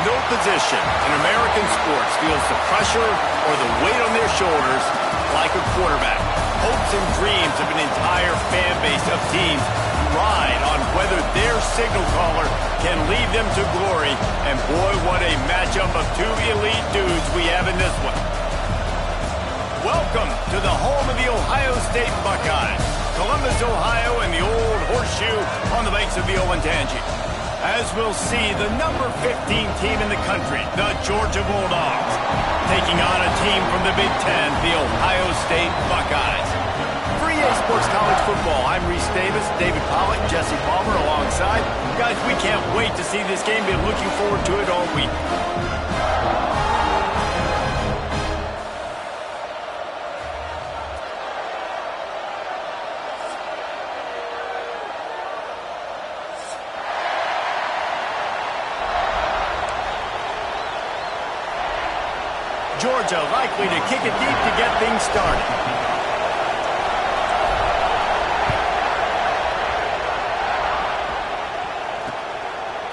No position in American sports feels the pressure or the weight on their shoulders like a quarterback. Hopes and dreams of an entire fan base of teams ride on whether their signal caller can lead them to glory. And boy, what a matchup of two elite dudes we have in this one. Welcome to the home of the Ohio State Buckeyes, Columbus, Ohio, and the old horseshoe on the banks of the Olentangy. As we'll see, the number 15 team in the country, the Georgia Bulldogs, taking on a team from the Big Ten, the Ohio State Buckeyes. For EA Sports College Football, I'm Reese Davis, David Pollack, Jesse Palmer alongside. Guys, we can't wait to see this game. Been looking forward to it all week. Georgia likely to kick it deep to get things started.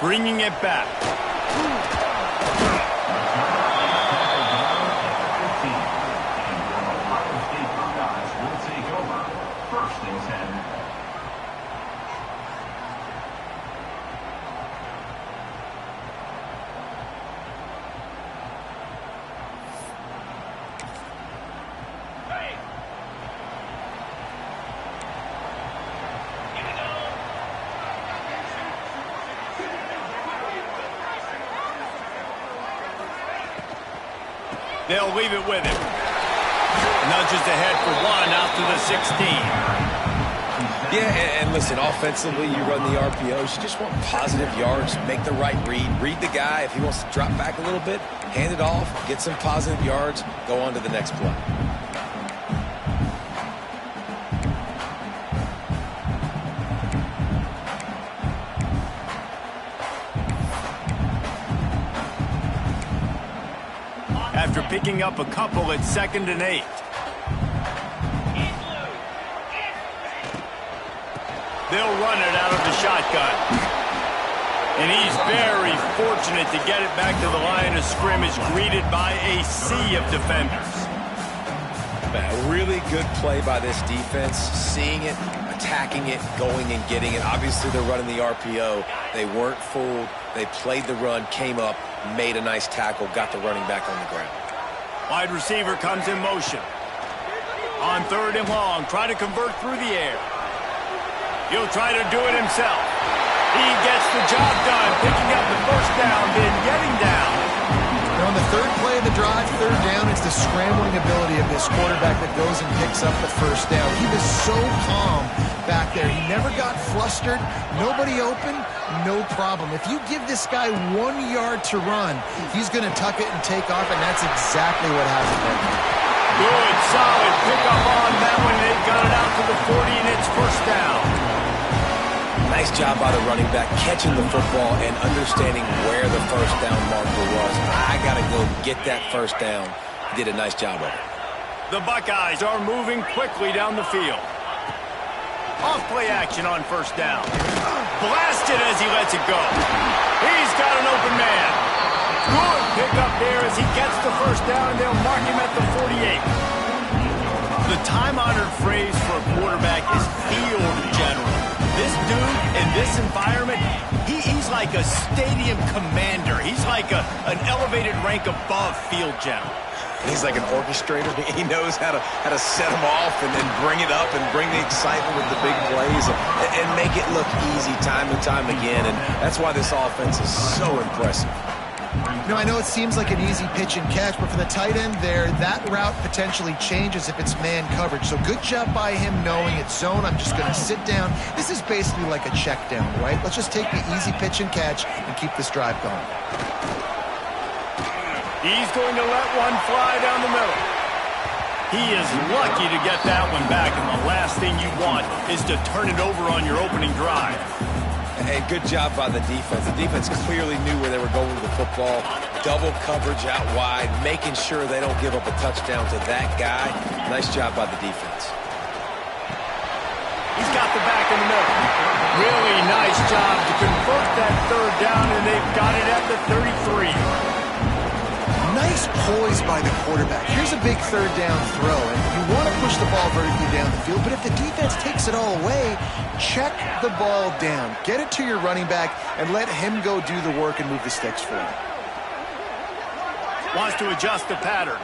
Bringing it back. They'll leave it with him. Nudges ahead for one out to the 16. Yeah, and listen, offensively, you run the RPOs. You just want positive yards, make the right read the guy. If he wants to drop back a little bit, hand it off, get some positive yards, go on to the next play. After picking up a couple at 2nd and 8. They'll run it out of the shotgun. And he's very fortunate to get it back to the line of scrimmage, greeted by a sea of defenders. A really good play by this defense, seeing it, attacking it, going and getting it. Obviously, they're running the RPO. They weren't fooled. They played the run, came up, made a nice tackle, got the running back on the ground. Wide receiver comes in motion. On 3rd and long, try to convert through the air. He'll try to do it himself. He gets the job done, picking up the first down, then getting down. On the 3rd play of the drive, 3rd down, it's the scrambling ability of this quarterback that goes and picks up the first down. He was so calm back there. He never got flustered. Nobody open, no problem. If you give this guy 1 yard to run, he's going to tuck it and take off, and that's exactly what happened there. Good, solid pickup on that one. They got it out to the 40, and it's first down. Nice job by the running back, catching the football and understanding where the first down marker was. I got to go get that first down. He did a nice job of it. The Buckeyes are moving quickly down the field. Off play action on first down. Blasted as he lets it go. He's got an open man. Good pickup there as he gets the first down, and they'll mark him at the 48. The time-honored phrase for a quarterback is field general. This dude in this environment, he's like a stadium commander. He's like an elevated rank above field general. He's like an orchestrator. He knows how to set them off and then bring it up and bring the excitement with the big plays and make it look easy time and time again. And that's why this offense is so impressive. You know, I know it seems like an easy pitch and catch, but for the tight end there, that route potentially changes if it's man coverage. So good job by him knowing it's zone. I'm just going to sit down. This is basically like a check down, right? Let's just take the easy pitch and catch and keep this drive going. He's going to let one fly down the middle. He is lucky to get that one back, and the last thing you want is to turn it over on your opening drive. And good job by the defense. The defense clearly knew where they were going with the football. Double coverage out wide, making sure they don't give up a touchdown to that guy. Nice job by the defense. He's got the back in the middle. Really nice job to convert that 3rd down, and they've got it at the 33. Nice poise by the quarterback. Here's a big 3rd down throw, and you want to push the ball vertically down the field, but if the defense takes it all away, check the ball down. Get it to your running back and let him go do the work and move the sticks for you. Wants to adjust the pattern.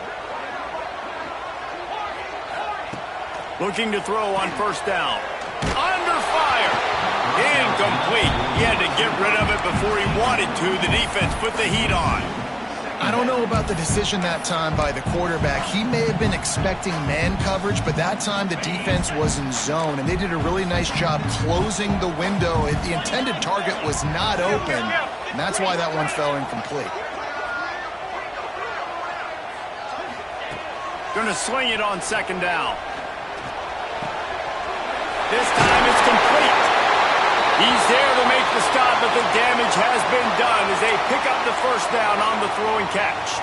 Looking to throw on first down. Under fire. Incomplete. He had to get rid of it before he wanted to. The defense put the heat on. I don't know about the decision that time by the quarterback. He may have been expecting man coverage, but that time the defense was in zone, and they did a really nice job closing the window. The intended target was not open, and that's why that one fell incomplete. Going to swing it on 2nd down. This time it's complete. He's there to make the stop, but the damage has been done as they pick up the first down on the throw and catch.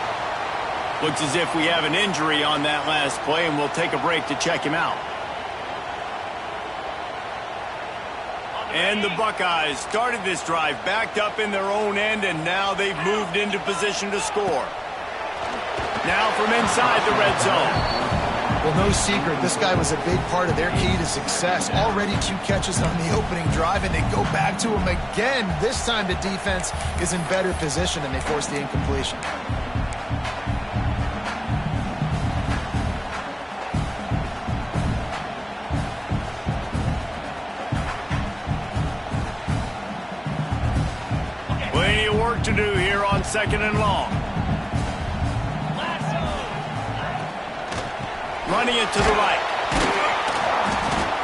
Looks as if we have an injury on that last play, and we'll take a break to check him out. And the Buckeyes started this drive backed up in their own end, and now they've moved into position to score. Now from inside the red zone. Well, no secret, this guy was a big part of their key to success. Already 2 catches on the opening drive, and they go back to him again. This time the defense is in better position, and they force the incompletion. Plenty of work to do here on 2nd and long. running it to the right.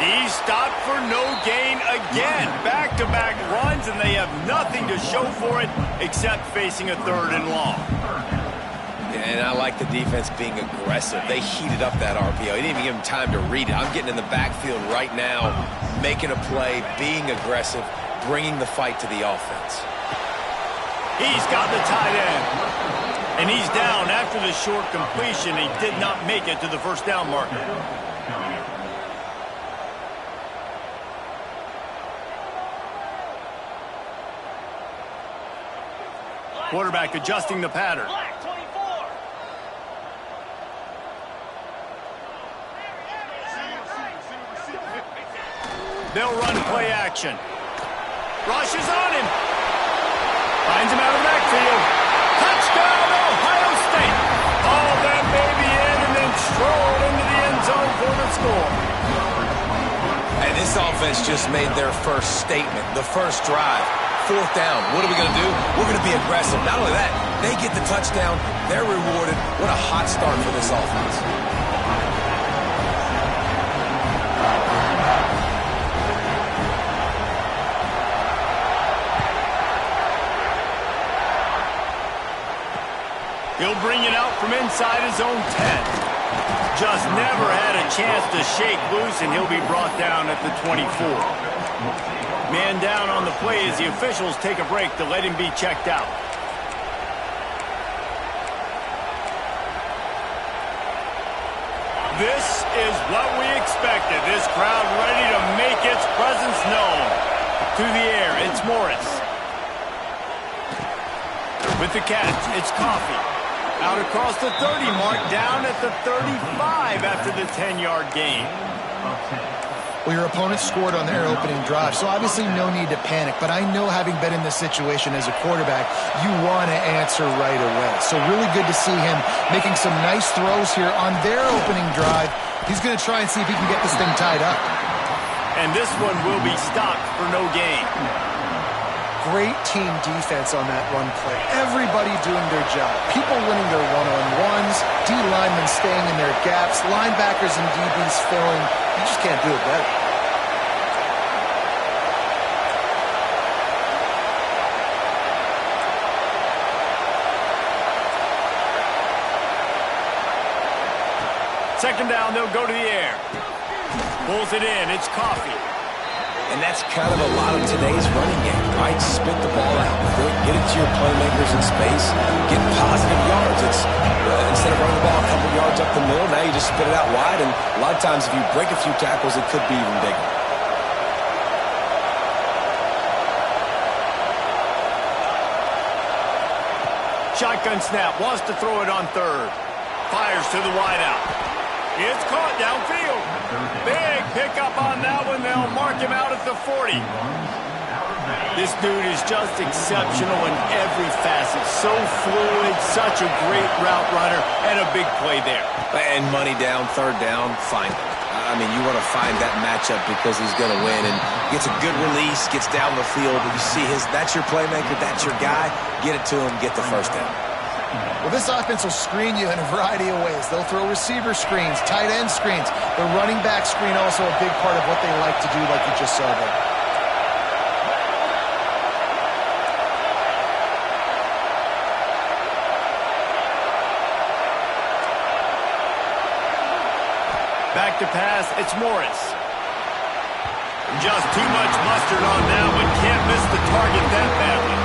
He's stopped for no gain again. Back-to-back runs, and they have nothing to show for it except facing a 3rd and long. And I like the defense being aggressive. They heated up that RPO. He didn't even give him time to read it. I'm getting in the backfield right now, making a play, being aggressive, bringing the fight to the offense. He's got the tight end. And he's down after the short completion. He did not make it to the 1st down marker. Quarterback adjusting the pattern. They'll run play action. Rushes on him. Finds him out of the backfield. Touchdown, Ohio State. All that baby in and then strolled into the end zone for the score. And this offense just made their first statement, the first drive. 4th down. What are we going to do? We're going to be aggressive. Not only that, they get the touchdown. They're rewarded. What a hot start for this offense. He'll bring it out from inside his own 10. Just never had a chance to shake loose, and he'll be brought down at the 24. Man down on the play as the officials take a break to let him be checked out. This is what we expected. This crowd ready to make its presence known. To the air, it's Morris. With the catch, it's Coffee. Out across the 30 mark, down at the 35 after the 10-yard gain. Well, your opponent scored on their opening drive, so obviously no need to panic. But I know, having been in this situation as a quarterback, you want to answer right away. So really good to see him making some nice throws here on their opening drive. He's going to try and see if he can get this thing tied up. And this one will be stopped for no gain. Great team defense on that run play. Everybody doing their job. People winning their one-on-ones, D linemen staying in their gaps, linebackers and DBs filling. You just can't do it better. Second down, they'll go to the air. Pulls it in, it's Coffee. And that's kind of a lot of today's running game, right? Spit the ball out, get it to your playmakers in space, get positive yards. It's instead of running the ball a couple yards up the middle, now you just spit it out wide, and a lot of times if you break a few tackles, it could be even bigger. Shotgun snap, wants to throw it on 3rd. Fires to the wideout. It's caught downfield. Big pickup on that one. They'll mark him out at the 40. This dude is just exceptional in every facet. So fluid, such a great route runner, and a big play there. And money down, 3rd down, find him. I mean, you want to find that matchup because he's going to win, and gets a good release, gets down the field. You see that's your playmaker, that's your guy. Get it to him, get the 1st down. Well, this offense will screen you in a variety of ways. They'll throw receiver screens, tight end screens. The running back screen also a big part of what they like to do, like you just saw there. Back to pass, it's Morris. Just too much mustard on that one. Can't miss the target that badly.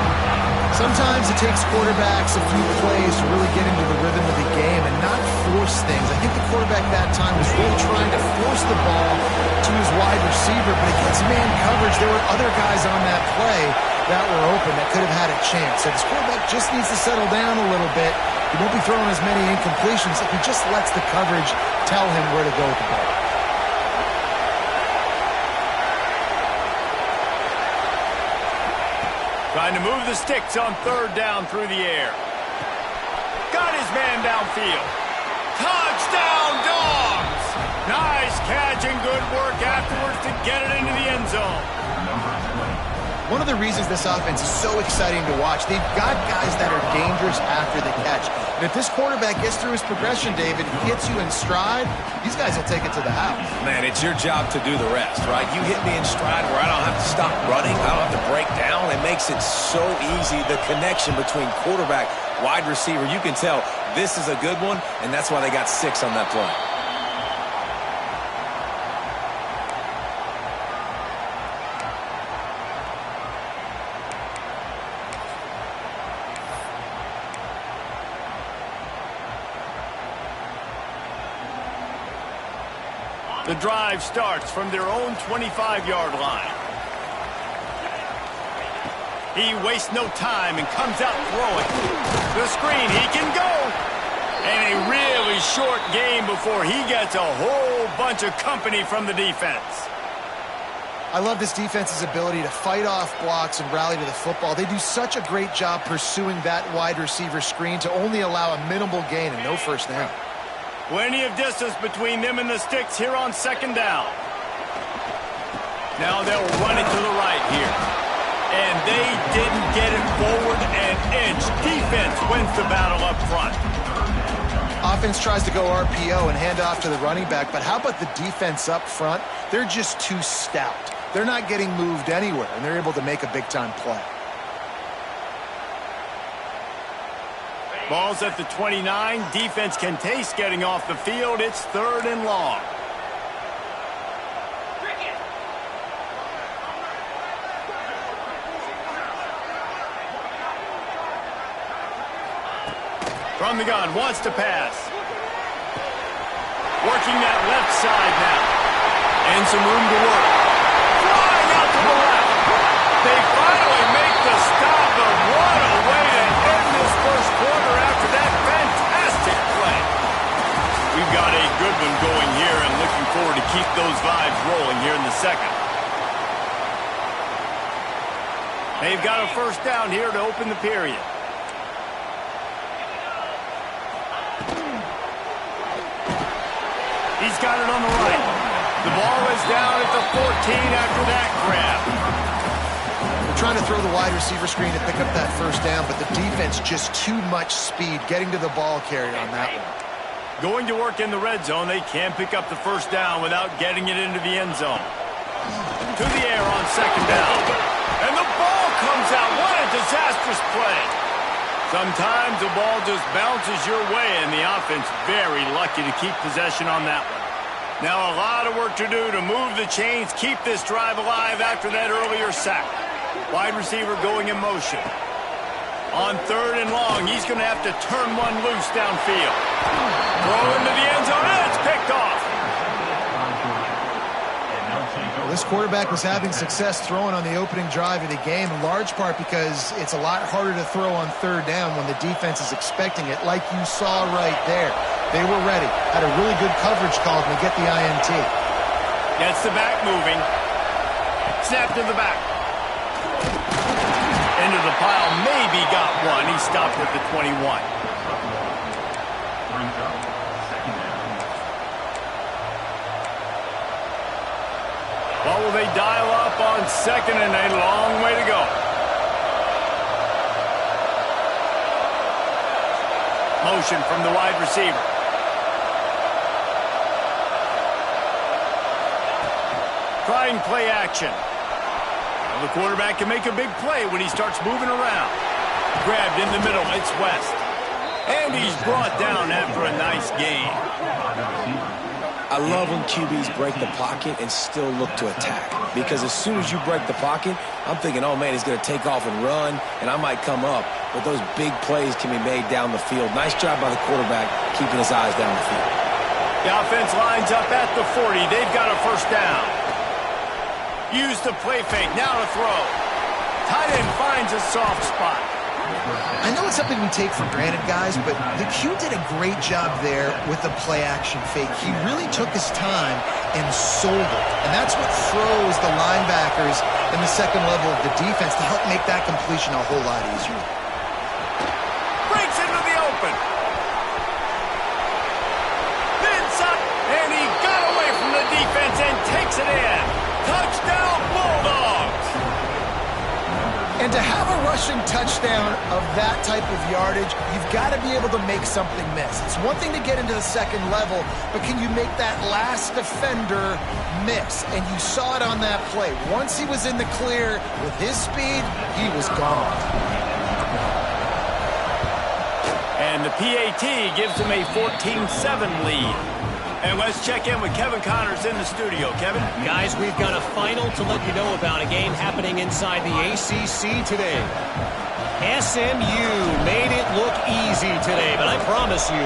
Sometimes it takes quarterbacks a few plays to really get into the rhythm of the game and not force things. I think the quarterback that time was really trying to force the ball to his wide receiver, but against man coverage, there were other guys on that play that were open that could have had a chance. So this quarterback just needs to settle down a little bit. He won't be throwing as many incompletions if he just lets the coverage tell him where to go with the ball. Trying to move the sticks on 3rd down through the air. Got his man downfield. Touchdown, Dogs! Nice catch and good work afterwards to get it into the end zone. One of the reasons this offense is so exciting to watch, they've got guys that are dangerous after the catch. And if this quarterback gets through his progression, David, hits you in stride, these guys will take it to the house. Man, it's your job to do the rest, right? You hit me in stride where I don't have to stop running. I don't have to break down. It makes it so easy, the connection between quarterback, wide receiver. You can tell this is a good one, and that's why they got 6 on that play. The drive starts from their own 25-yard line. He wastes no time and comes out throwing. The screen, he can go. And a really short game before he gets a whole bunch of company from the defense. I love this defense's ability to fight off blocks and rally to the football. They do such a great job pursuing that wide receiver screen to only allow a minimal gain and no first down. Plenty of distance between them and the sticks here on second down. Now they'll run it to the right here. And they didn't get it forward an inch. Defense wins the battle up front. Offense tries to go RPO and hand off to the running back, but how about the defense up front? They're just too stout. They're not getting moved anywhere, and they're able to make a big-time play. Ball's at the 29. Defense can taste getting off the field. It's 3rd and long. From the gun, wants to pass. Working that left side now. And some room to work. Flying out to the left. They finally make the stop, but what a way to end this first quarter after that fantastic play. We've got a good one going here and looking forward to keep those vibes rolling here in the second. They've got a first down here to open the period. He's got it on the right. The ball is down at the 14 after that grab. They're trying to throw the wide receiver screen to pick up that first down, but the defense just too much speed getting to the ball carrier on that one. Going to work in the red zone, they can pick up the first down without getting it into the end zone. To the air on second down. And the ball comes out. What a disastrous play. Sometimes the ball just bounces your way, and the offense very lucky to keep possession on that one. Now a lot of work to do to move the chains, keep this drive alive after that earlier sack. Wide receiver going in motion. On 3rd and long, he's going to have to turn one loose downfield. Throw into the end zone, and it's picked off. Well, this quarterback was having success throwing on the opening drive of the game, in large part because it's a lot harder to throw on 3rd down when the defense is expecting it, like you saw right there. They were ready, had a really good coverage call to get the INT. Gets the back moving. Snap to the back. Into the pile, maybe got one. He stopped at the 21. What will they dial up on second and a long way to go? Motion from the wide receiver. Trying play action. Well, the quarterback can make a big play when he starts moving around. Grabbed in the middle, it's West. And he's brought down after a nice gain. I love when QBs break the pocket and still look to attack. Because as soon as you break the pocket, I'm thinking, oh man, he's going to take off and run, and I might come up. But those big plays can be made down the field. Nice job by the quarterback keeping his eyes down the field. The offense lines up at the 40. They've got a first down. Use the play fake, now to throw. Tight end finds a soft spot. I know it's something we take for granted, guys, but the Q did a great job there with the play-action fake. He really took his time and sold it. And that's what throws the linebackers in the second level of the defense to help make that completion a whole lot easier. Breaks into the open. Bends up, and he got away from the defense and takes it in. Touchdown, Bulldogs! And to have a rushing touchdown of that type of yardage, you've got to be able to make something miss. It's one thing to get into the second level, but can you make that last defender miss? And you saw it on that play. Once he was in the clear with his speed, he was gone. And the PAT gives him a 14-7 lead. And let's check in with Kevin Connors in the studio. Kevin? Guys, we've got a final to let you know about, a game happening inside the ACC today. SMU made it look easy today, but I promise you,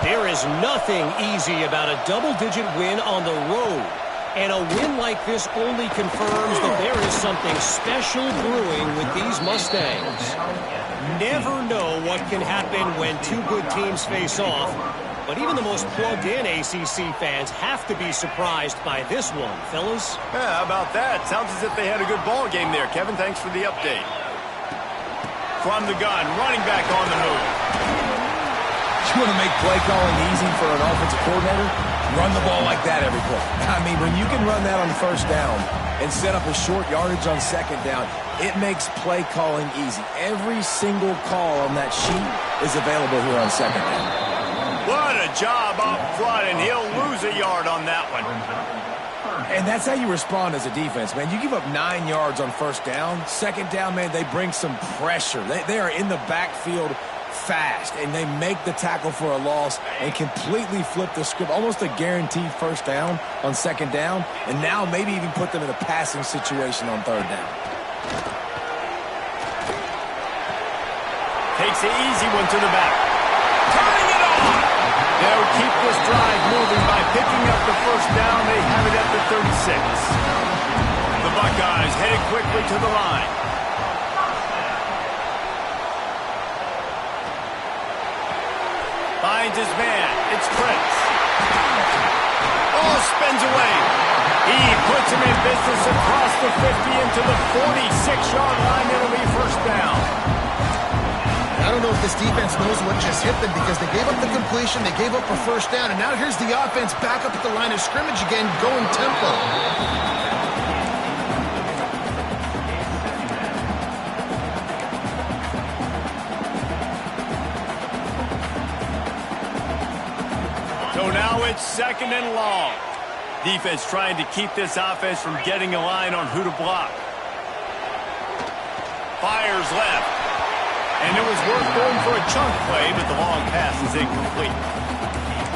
there is nothing easy about a double-digit win on the road. And a win like this only confirms that there is something special brewing with these Mustangs. Never know what can happen when two good teams face off. But even the most plugged-in ACC fans have to be surprised by this one, fellas. Yeah, how about that? Sounds as if they had a good ball game there. Kevin, thanks for the update. From the gun, running back on the move. You want to make play calling easy for an offensive coordinator? Run the ball like that every play. I mean, when you can run that on first down and set up a short yardage on second down, it makes play calling easy. Every single call on that sheet is available here on second down. What a job up front, and he'll lose a yard on that one. And that's how you respond as a defense, man. You give up 9 yards on first down. Second down, man, they bring some pressure. They are in the backfield fast, and they make the tackle for a loss and completely flip the script. Almost a guaranteed first down on second down, and now maybe even put them in a passing situation on third down. Takes the easy one to the back. Turning it on! They'll keep this drive moving by picking up the first down. They have it at the 36. The Buckeyes headed quickly to the line. Finds his man. It's Prince. Oh, spins away. He puts him in business across the 50 into the 46-yard line. It'll be first down. I don't know if this defense knows what just hit them because they gave up the completion, they gave up a first down, and now here's the offense back up at the line of scrimmage again, going tempo. So now it's second and long. Defense trying to keep this offense from getting a line on who to block. Fires left. And it was worth going for a chunk play, but the long pass is incomplete.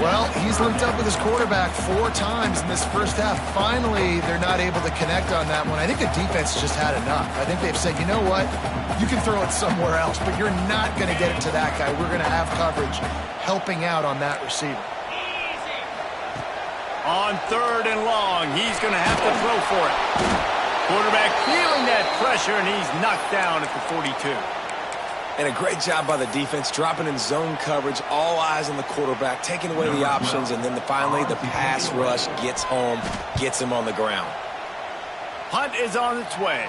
Well, he's linked up with his quarterback 4 times in this first half. Finally, they're not able to connect on that one. I think the defense just had enough. I think they've said, you know what, you can throw it somewhere else, but you're not going to get it to that guy. We're going to have coverage helping out on that receiver. On third and long, he's going to have to throw for it. Quarterback feeling that pressure, and he's knocked down at the 42. And a great job by the defense, dropping in zone coverage, all eyes on the quarterback, taking away the options, and then finally the pass rush gets home, gets him on the ground. Punt is on its way.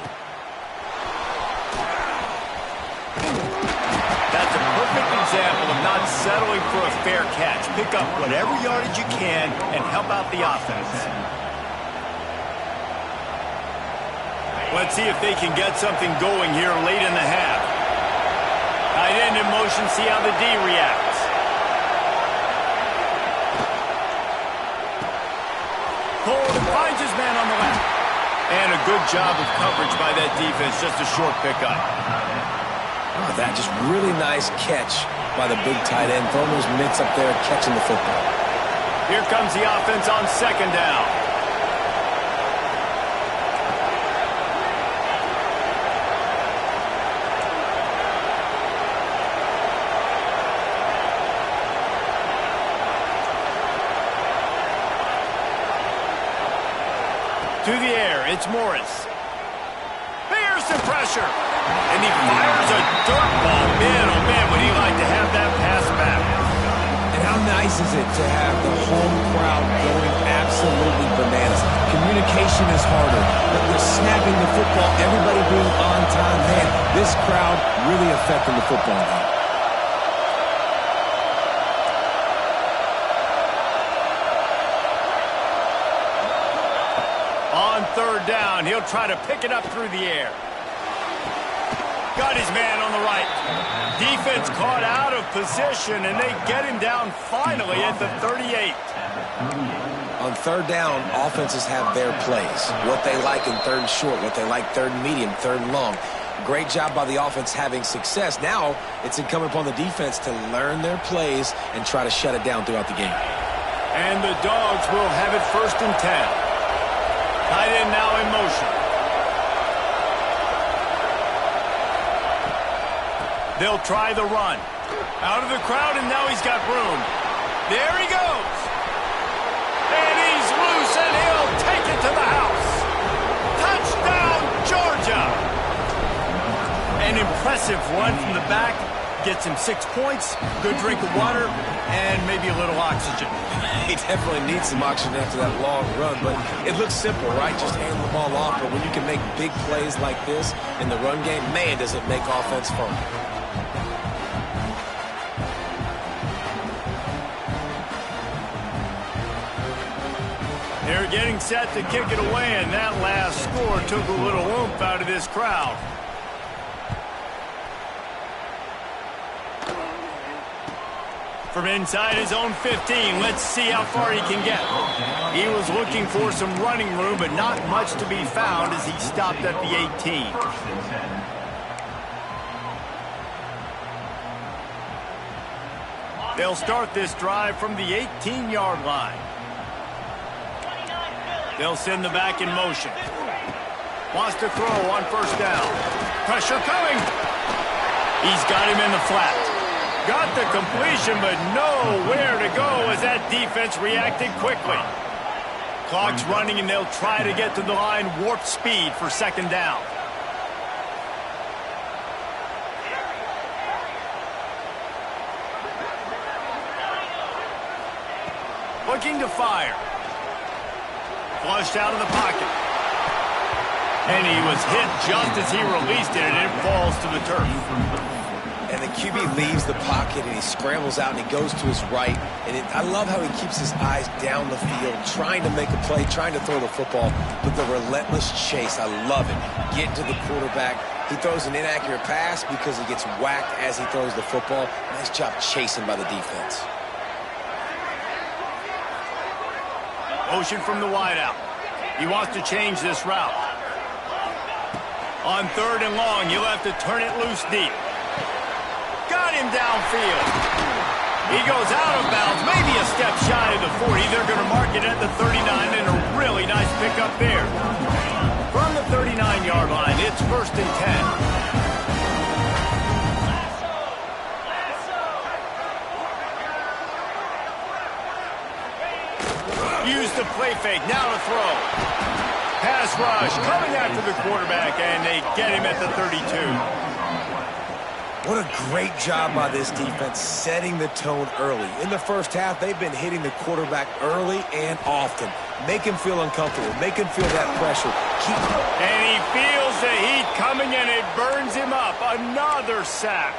That's a perfect example of not settling for a fair catch. Pick up whatever yardage you can and help out the offense. Let's see if they can get something going here late in the half. Tight end in motion, see how the D reacts. Cole finds his man on the left. And a good job of coverage by that defense, just a short pickup. Oh, that just really nice catch by the big tight end. Throwing those mitts up there, catching the football. Here comes the offense on second down. To the air, it's Morris. There's some pressure. And he fires a dirt ball. Man, oh man, would he like to have that pass back. And how nice is it to have the home crowd going absolutely bananas. Communication is harder, but they're snapping the football, everybody being on time. Man, this crowd really affecting the football game. On third down, he'll try to pick it up through the air. Got his man on the right. Defense caught out of position, and they get him down finally at the 38. On third down, offenses have their plays. What they like in third and short, what they like third and medium, third and long. Great job by the offense having success. Now it's incumbent upon the defense to learn their plays and try to shut it down throughout the game. And the Dogs will have it 1st and 10. Tight end now in motion. They'll try the run. Out of the crowd, and now he's got room. There he goes. And he's loose, and he'll take it to the house. Touchdown, Georgia. An impressive run from the back. Gets him 6 points, good drink of water, and maybe a little oxygen. He definitely needs some oxygen after that long run, but it looks simple, right? Just hand the ball off, but when you can make big plays like this in the run game, man, does it make offense fun. They're getting set to kick it away, and that last score took a little oomph out of this crowd. From inside his own 15, let's see how far he can get. He was looking for some running room, but not much to be found as he stopped at the 18. They'll start this drive from the 18-yard line. They'll send the back in motion. Wants to throw on 1st down. Pressure coming. He's got him in the flat. Got the completion, but nowhere to go as that defense reacted quickly. Clock's running, and they'll try to get to the line warp speed for 2nd down. Looking to fire. Flushed out of the pocket. And he was hit just as he released it, and it falls to the turf. And the QB leaves the pocket, and he scrambles out, and he goes to his right. And I love how he keeps his eyes down the field, trying to make a play, trying to throw the football, but the relentless chase, I love it. Getting to the quarterback. He throws an inaccurate pass because he gets whacked as he throws the football. Nice job chasing by the defense. Motion from the wideout. He wants to change this route. On 3rd and long, you'll have to turn it loose deep. Got him downfield. He goes out of bounds, maybe a step shy of the 40. They're going to mark it at the 39, and a really nice pickup there. From the 39-yard line, it's 1st and 10. Use the play fake, now to throw. Pass rush, coming after the quarterback, and they get him at the 32. What a great job by this defense setting the tone early. In the first half, they've been hitting the quarterback early and often. Make him feel uncomfortable. Make him feel that pressure. And he feels the heat coming, and it burns him up. Another sack.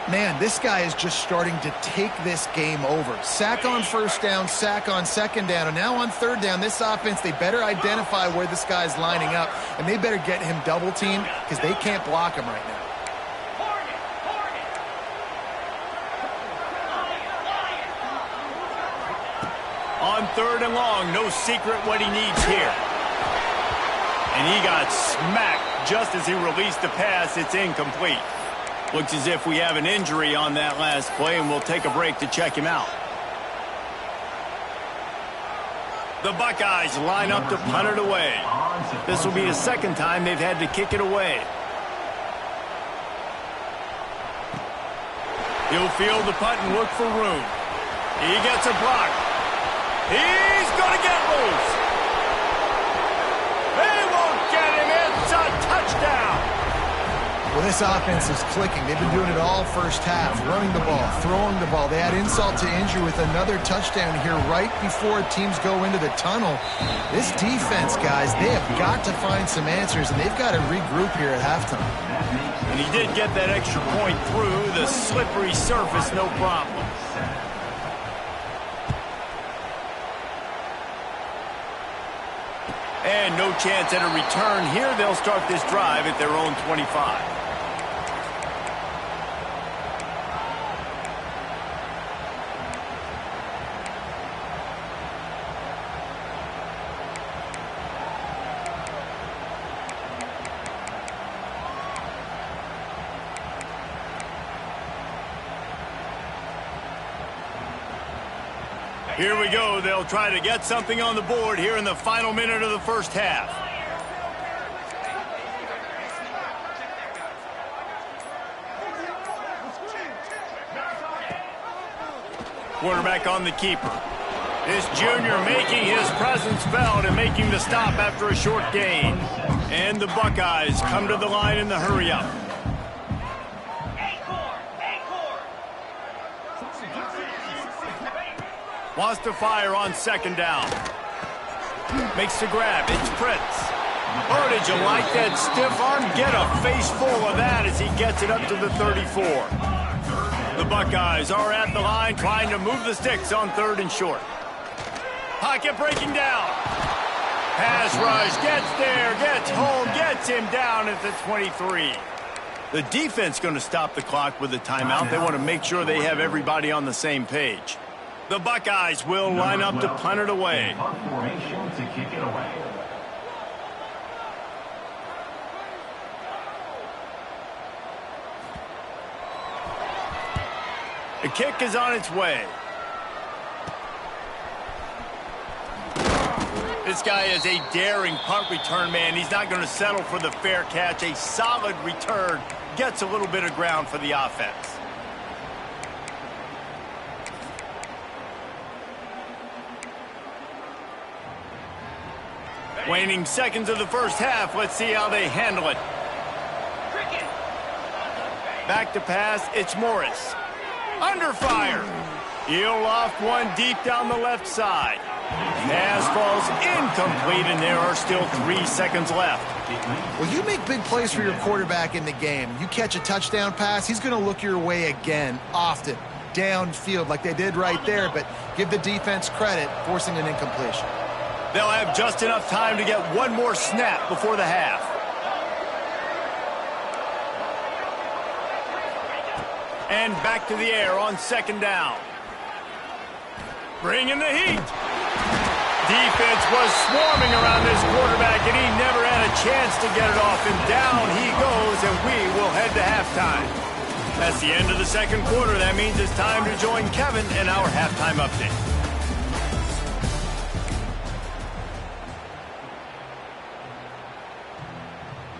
Man, this guy is just starting to take this game over. Sack on 1st down, sack on 2nd down, and now on 3rd down, this offense, they better identify where this guy's lining up, and they better get him double-teamed because they can't block him right now. On 3rd and long, no secret what he needs here. And he got smacked just as he released the pass. It's incomplete. Looks as if we have an injury on that last play, and we'll take a break to check him out. The Buckeyes line up to punt it away. This will be the 2nd time they've had to kick it away. He'll field the punt and look for room. He gets a block. He's going to get loose. They won't get him. It's a touchdown. Well, this offense is clicking. They've been doing it all first half, running the ball, throwing the ball. They had insult to injury with another touchdown here right before teams go into the tunnel. This defense, guys, they have got to find some answers, and they've got to regroup here at halftime. And he did get that extra point through the slippery surface, no problem. And no chance at a return here. They'll start this drive at their own 25. Here we go. They'll try to get something on the board here in the final minute of the first half. Quarterback on the keeper. This junior making his presence felt and making the stop after a short gain. And the Buckeyes come to the line in the hurry-up. Wants to fire on second down. Makes the grab. It's Prince. Oh, did you like that stiff arm? Get a face full of that as he gets it up to the 34. The Buckeyes are at the line trying to move the sticks on third and short. Pocket breaking down. Pass rush, gets there, gets home, gets him down at the 23. The defense going to stop the clock with a timeout. They want to make sure they have everybody on the same page. The Buckeyes will line up to punt it away. The kick is on its way. This guy is a daring punt return man. He's not going to settle for the fair catch. A solid return. Gets a little bit of ground for the offense. Waning seconds of the first half. Let's see how they handle it. Back to pass. It's Morris. Under fire. He'll loft one deep down the left side. Pass falls incomplete, and there are still 3 seconds left. Well, you make big plays for your quarterback in the game. You catch a touchdown pass, he's going to look your way again, often, downfield like they did right there, but give the defense credit, forcing an incompletion. They'll have just enough time to get one more snap before the half. And back to the air on second down. Bringing the heat. Defense was swarming around this quarterback, and he never had a chance to get it off. And down he goes, and we will head to halftime. That's the end of the second quarter. That means it's time to join Kevin in our halftime update.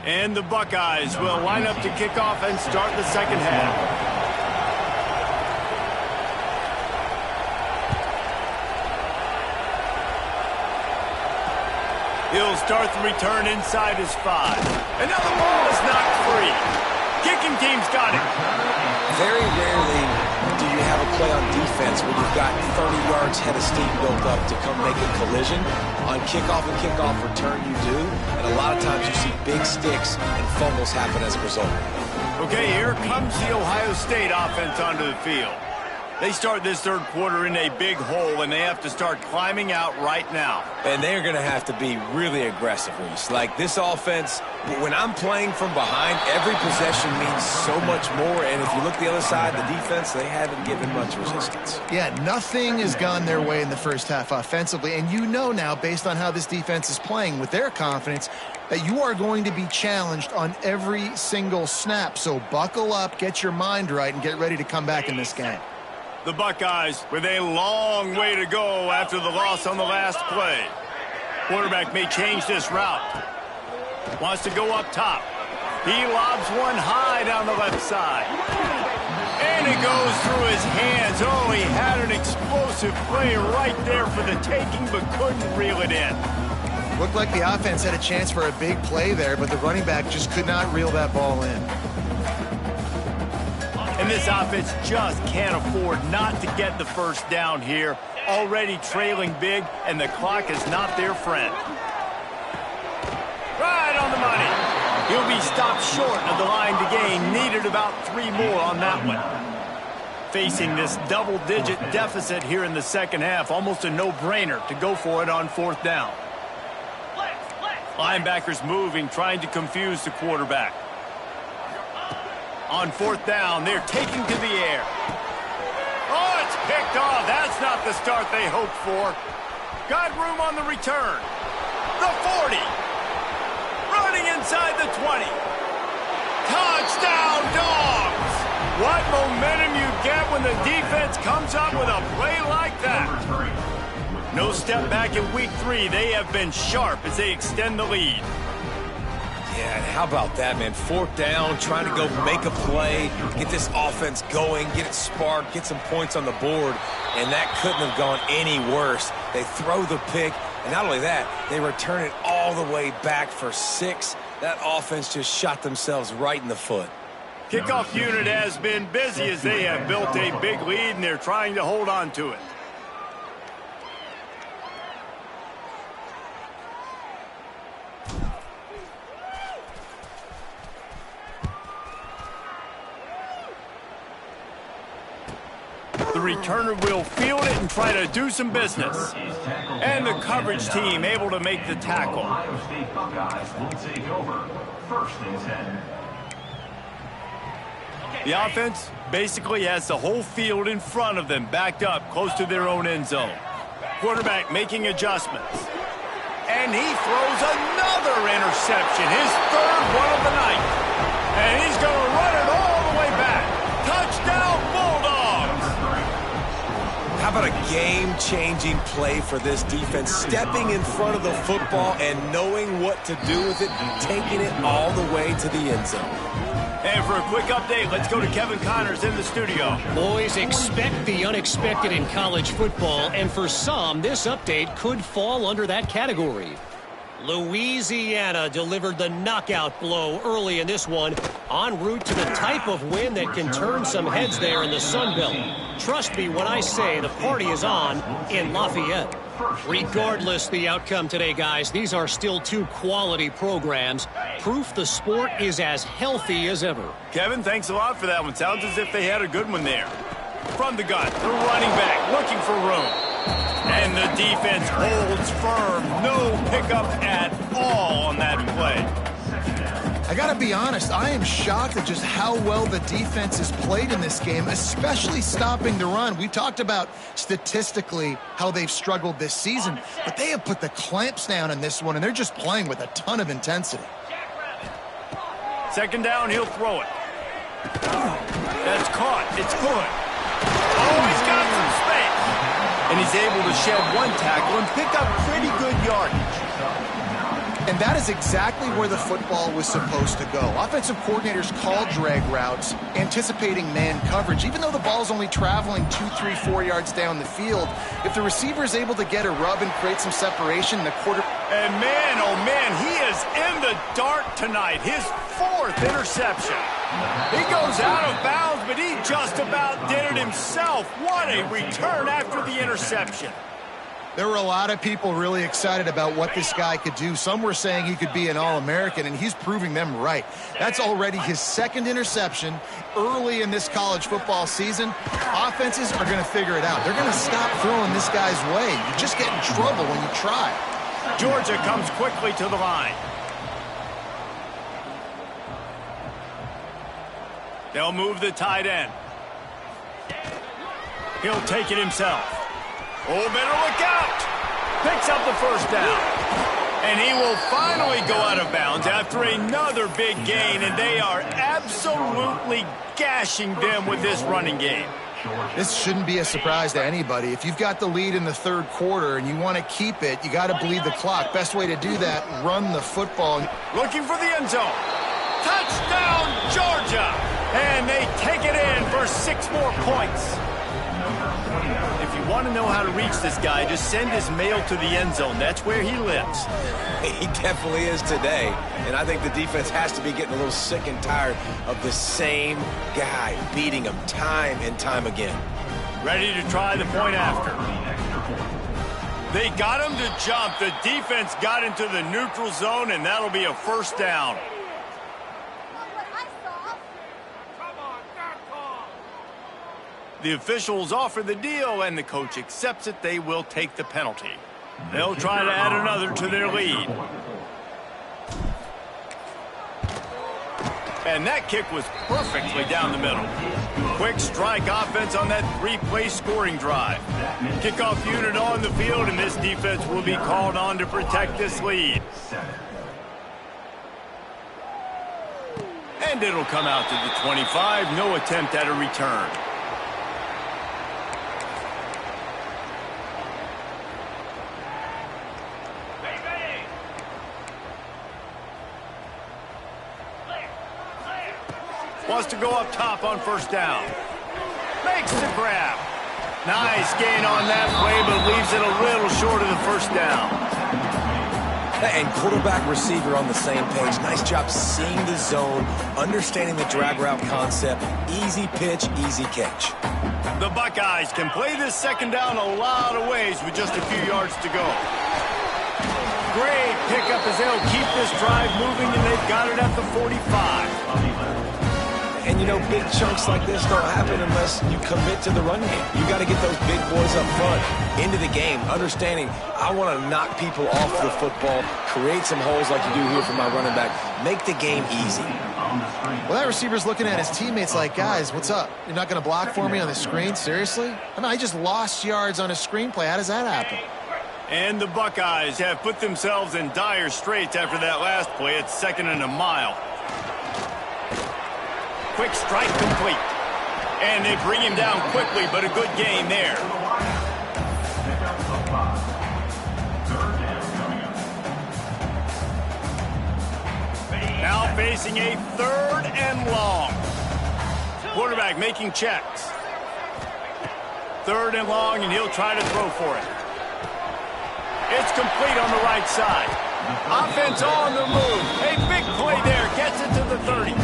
And the Buckeyes will line up to kick off and start the second half. He'll start the return inside his 5. And now the ball is knocked free. Kicking team's got it. Very rarely do you have a play on defense where you've got 30 yards head of steam built up to come make a collision. On kickoff and kickoff return you do, and a lot of times you see big sticks and fumbles happen as a result. Okay, here comes the Ohio State offense onto the field. They start this third quarter in a big hole, and they have to start climbing out right now. And they're going to have to be really aggressive, Reese. Like this offense, when I'm playing from behind, every possession means so much more. And if you look the other side, the defense, they haven't given much resistance. Yeah, nothing has gone their way in the first half offensively. And you know now, based on how this defense is playing with their confidence, that you are going to be challenged on every single snap. So buckle up, get your mind right, and get ready to come back in this game. The Buckeyes with a long way to go after the loss on the last play. Quarterback may change this route. Wants to go up top. He lobs one high down the left side. And it goes through his hands. Oh, he had an explosive play right there for the taking, but couldn't reel it in. Looked like the offense had a chance for a big play there, but the running back just could not reel that ball in. And this offense just can't afford not to get the first down here. Already trailing big, and the clock is not their friend. Right on the money. He'll be stopped short of the line to gain. Needed about 3 more on that one. Facing this double-digit deficit here in the second half, almost a no-brainer to go for it on fourth down. Linebackers moving, trying to confuse the quarterback. On fourth down, they're taking to the air. Oh, it's picked off. That's not the start they hoped for. Got room on the return. The 40. Running inside the 20. Touchdown, Dogs. What momentum you get when the defense comes up with a play like that. No step back in week 3. They have been sharp as they extend the lead. Yeah, and how about that, man? 4th down, trying to go make a play, get this offense going, get it sparked, get some points on the board, and that couldn't have gone any worse. They throw the pick, and not only that, they return it all the way back for 6. That offense just shot themselves right in the foot. Kickoff unit has been busy as they have built a big lead, and they're trying to hold on to it. The returner will field it and try to do some business. And the coverage team able to make the tackle. The offense basically has the whole field in front of them, backed up close to their own end zone. Quarterback making adjustments. And he throws another interception, his 3rd one of the night. And he's going to run it all the way back. Touchdown, Bulldogs! How about a game-changing play for this defense, stepping in front of the football and knowing what to do with it, taking it all the way to the end zone. And for a quick update, let's go to Kevin Connors in the studio. Boys, expect the unexpected in college football, and for some, this update could fall under that category. Louisiana delivered the knockout blow early in this one, en route to the type of win that can turn some heads there in the Sun Belt. Trust me when I say the party is on in Lafayette. Regardless the outcome today, guys, these are still 2 quality programs. Proof the sport is as healthy as ever. Kevin, thanks a lot for that one. Sounds as if they had a good one there. From the gun, the running back looking for room. And the defense holds firm. No pickup at all on that play. I got to be honest, I am shocked at just how well the defense has played in this game, especially stopping the run. We talked about statistically how they've struggled this season, but they have put the clamps down in this one, and they're just playing with a ton of intensity. 2nd down, he'll throw it. That's caught. It's good. Oh, he's got some space. And he's able to shed 1 tackle and pick up pretty good yardage. And that is exactly where the football was supposed to go. Offensive coordinators call drag routes, anticipating man coverage. Even though the ball's only traveling 2, 3, 4 yards down the field, if the receiver is able to get a rub and create some separation, the quarter... And man, oh man, he is in the dark tonight. His 4th interception. He goes out of bounds, but he just about did it himself. What a return after the interception. There were a lot of people really excited about what this guy could do. Some were saying he could be an All-American, and he's proving them right. That's already his 2nd interception early in this college football season. Offenses are going to figure it out. They're going to stop throwing this guy's way. You just get in trouble when you try. Georgia comes quickly to the line. They'll move the tight end. He'll take it himself. Oh, better look out. Picks up the 1st down. And he will finally go out of bounds after another big gain, and they are absolutely gashing them with this running game. This shouldn't be a surprise to anybody. If you've got the lead in the 3rd quarter and you want to keep it, you got to bleed the clock. Best way to do that, run the football. Looking for the end zone. Touchdown, Georgia! And they take it in for 6 more points. If you want to know how to reach this guy, just send his mail to the end zone. That's where he lives. He definitely is today. And I think the defense has to be getting a little sick and tired of the same guy beating them time and time again. Ready to try the point after. They got him to jump. The defense got into the neutral zone, and that'll be a 1st down. The officials offer the deal, and the coach accepts it. They will take the penalty. They'll try to add another to their lead. And that kick was perfectly down the middle. Quick strike offense on that 3-play scoring drive. Kickoff unit on the field, and this defense will be called on to protect this lead. And it'll come out to the 25. No attempt at a return. Wants to go up top on first down. Makes the grab. Nice gain on that play, but leaves it a little short of the first down. And quarterback receiver on the same page. Nice job seeing the zone, understanding the drag route concept. Easy pitch, easy catch. The Buckeyes can play this second down a lot of ways with just a few yards to go. Great pickup as they'll keep this drive moving, and they've got it at the 45. And, you know, big chunks like this don't happen unless you commit to the run game. You got to get those big boys up front into the game, understanding I want to knock people off the football, create some holes like you do here for my running back, make the game easy. Well, that receiver's looking at his teammates like, guys, what's up? You're not going to block for me on the screen? Seriously? I mean, I just lost yards on a screenplay. How does that happen? And the Buckeyes have put themselves in dire straits after that last play. It's 2nd and a mile. Quick strike complete. And they bring him down quickly, but a good gain there. Now facing a 3rd and long. Quarterback making checks. 3rd and long, and he'll try to throw for it. It's complete on the right side. Offense on the move. A big play there. Gets it to the 30.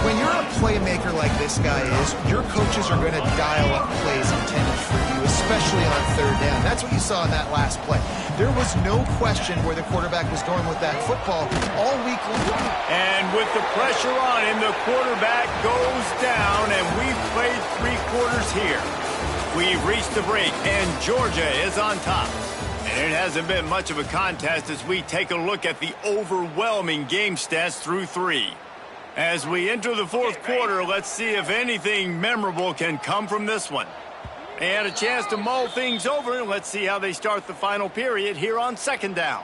When you're a playmaker like this guy is, your coaches are going to dial up plays intended for you, especially on 3rd down. That's what you saw in that last play. There was no question where the quarterback was going with that football all week long. And with the pressure on him, the quarterback goes down, and we've played 3 quarters here. We've reached the break, and Georgia is on top. And it hasn't been much of a contest as we take a look at the overwhelming game stats through 3. As we enter the 4th quarter, let's see if anything memorable can come from this one. They had a chance to mull things over, and let's see how they start the final period here on 2nd down.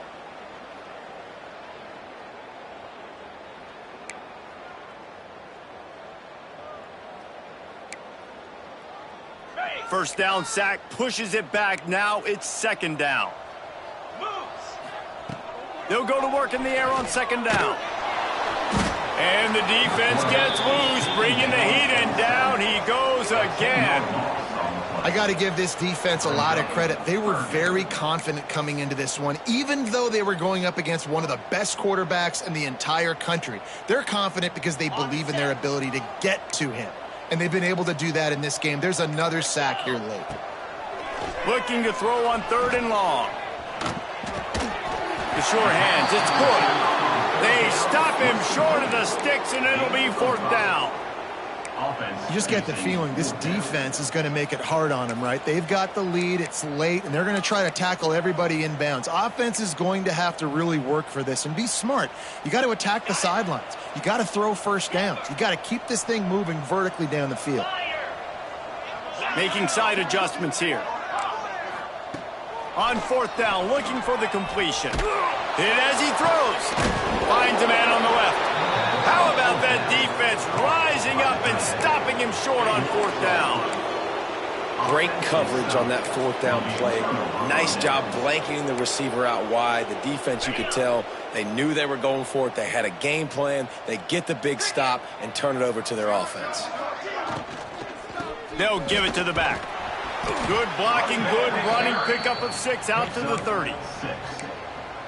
First down sack, pushes it back. Now it's 2nd down. They'll go to work in the air on 2nd down. And the defense gets loose, bringing the heat, and down he goes again. I got to give this defense a lot of credit. They were very confident coming into this one, even though they were going up against one of the best quarterbacks in the entire country. They're confident because they believe in their ability to get to him, and they've been able to do that in this game. There's another sack here late. Looking to throw on 3rd and long. The sure hands, it's good. They stop him short of the sticks, and it'll be 4th down. You just get the feeling this defense is going to make it hard on them, right? They've got the lead, it's late, and they're going to try to tackle everybody inbounds. Offense is going to have to really work for this and be smart. You got to attack the sidelines. You got to throw first downs. You got to keep this thing moving vertically down the field. Making side adjustments here. On 4th down, looking for the completion. Hit as he throws. Finds a man on the left. How about that defense rising up and stopping him short on 4th down? Great coverage on that 4th down play. Nice job blanketing the receiver out wide. The defense, you could tell, they knew they were going for it. They had a game plan. They get the big stop and turn it over to their offense. They'll give it to the back. Good blocking, good running, pickup of 6 out to the 30.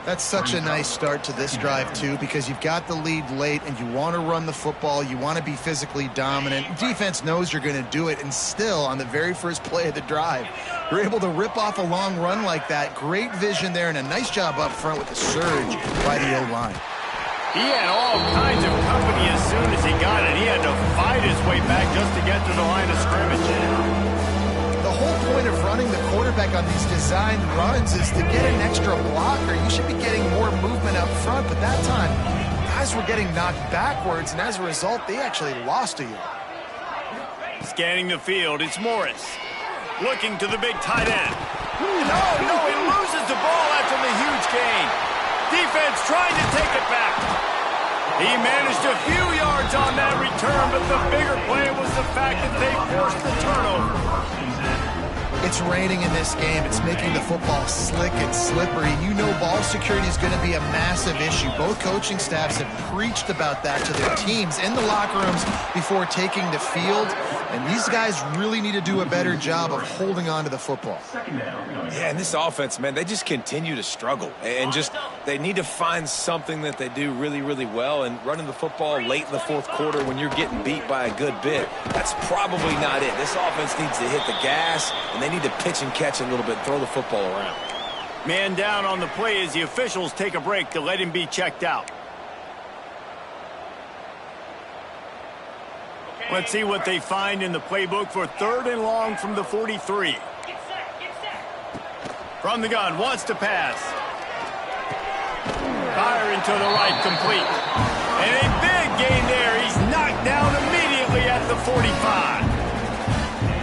That's such a nice start to this drive, too, because you've got the lead late and you want to run the football. You want to be physically dominant. Defense knows you're going to do it, and still, on the very first play of the drive, you're able to rip off a long run like that. Great vision there and a nice job up front with the surge by the O-line. He had all kinds of company as soon as he got it. He had to fight his way back just to get to the line of scrimmage. The whole point of running the quarterback on these designed runs is to get an extra blocker. You should be getting more movement up front, but that time, guys were getting knocked backwards, and as a result, they actually lost a yard. Scanning the field, it's Morris. Looking to the big tight end. No, he loses the ball after the huge gain. Defense trying to take it back. He managed a few yards on that return, but the bigger play was the fact that they forced the turnover. It's raining in this game. It's making the football slick and slippery. You know ball security is going to be a massive issue. Both coaching staffs have preached about that to their teams in the locker rooms before taking the field. And these guys really need to do a better job of holding on to the football. Yeah, and this offense, man, they just continue to struggle. And just they need to find something that they do really, really well. And running the football late in the fourth quarter when you're getting beat by a good bit, that's probably not it. This offense needs to hit the gas, and they need to pitch and catch a little bit, throw the football around. Man down on the play as the officials take a break to let him be checked out. Let's see what they find in the playbook for 3rd and long from the 43. From the gun, wants to pass. Fire into the right, complete. And a big gain there. He's knocked down immediately at the 45.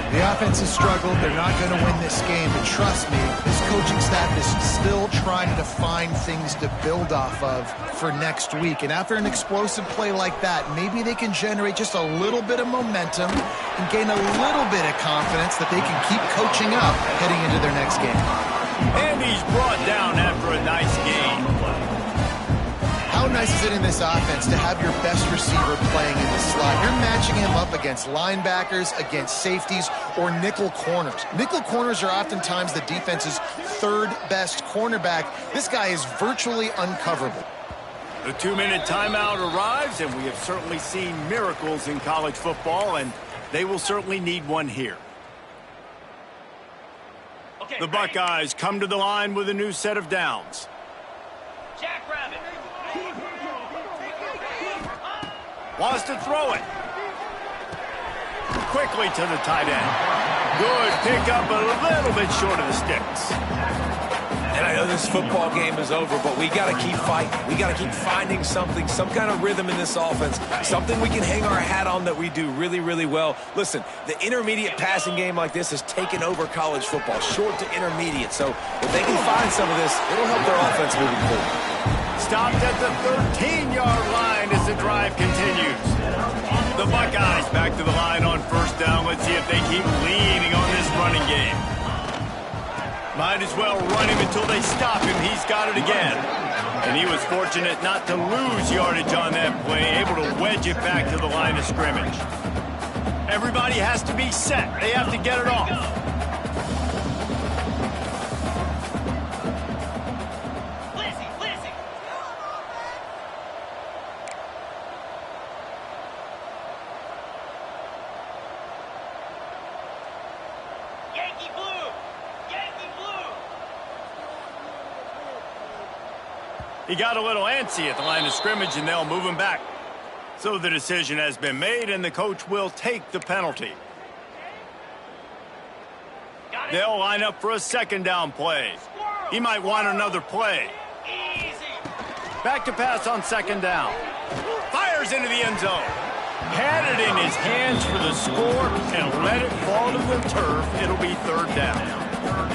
The offense has struggled. They're not going to win this game, but trust me, this coaching staff is still trying to find things to build off of for next week. And after an explosive play like that, maybe they can generate just a little bit of momentum and gain a little bit of confidence that they can keep coaching up heading into their next game. And he's brought down after a nice gain. How nice is it in this offense to have your best receiver playing in the slot? You're matching him up against linebackers, against safeties, or nickel corners. Nickel corners are oftentimes the defense's 3rd best cornerback. This guy is virtually uncoverable. The 2-minute timeout arrives, and we have certainly seen miracles in college football, and they will certainly need one here. The Buckeyes come to the line with a new set of downs. Jackrabbit. Wants to throw it. Quickly to the tight end. Good pickup, but a little bit short of the sticks. And I know this football game is over, but we got to keep fighting. We got to keep finding something, some kind of rhythm in this offense, something we can hang our hat on that we do really, really well. Listen, the intermediate passing game like this has taken over college football, short to intermediate. So if they can find some of this, it'll help their offense moving forward. Stopped at the 13-yard line as the drive continues. The Buckeyes back to the line on 1st down. Let's see if they keep leaning on this running game. Might as well run him until they stop him. He's got it again. And he was fortunate not to lose yardage on that play, able to wedge it back to the line of scrimmage. Everybody has to be set. They have to get it off. He got a little antsy at the line of scrimmage, and they'll move him back. So the decision has been made, and the coach will take the penalty. They'll line up for a 2nd down play. He might want another play. Back to pass on 2nd down. Fires into the end zone. Had it in his hands for the score and let it fall to the turf. It'll be 3rd down.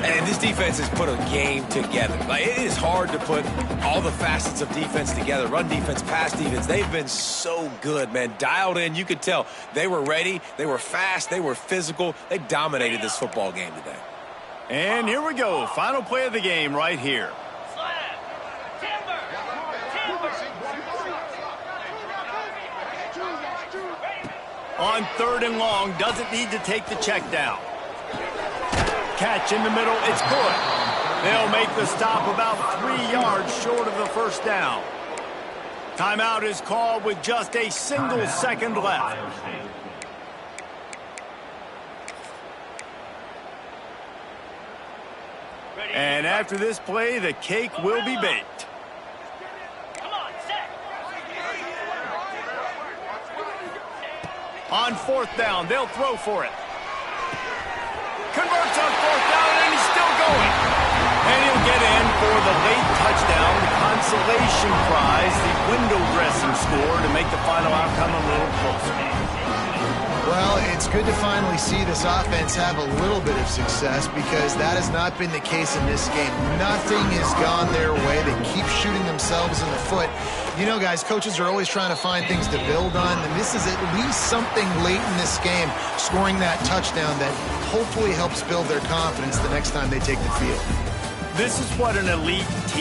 And this defense has put a game together. Like, it is hard to put all the facets of defense together. Run defense, pass defense. They've been so good, man. Dialed in. You could tell they were ready. They were fast. They were physical. They dominated this football game today. And here we go. Final play of the game right here. On 3rd and long, doesn't need to take the check down. Catch in the middle, it's good. They'll make the stop about 3 yards short of the 1st down. Timeout is called with just a single second left. And after this play, the cake will be baked. On 4th down, they'll throw for it. Converts on 4th down, and he's still going. And he'll get in for the late touchdown, the consolation prize, the window dressing score to make the final outcome a little closer. Well, it's good to finally see this offense have a little bit of success because that has not been the case in this game. Nothing has gone their way. They keep shooting themselves in the foot. You know, guys, coaches are always trying to find things to build on, and this is at least something late in this game, scoring that touchdown that hopefully helps build their confidence the next time they take the field. This is what an elite team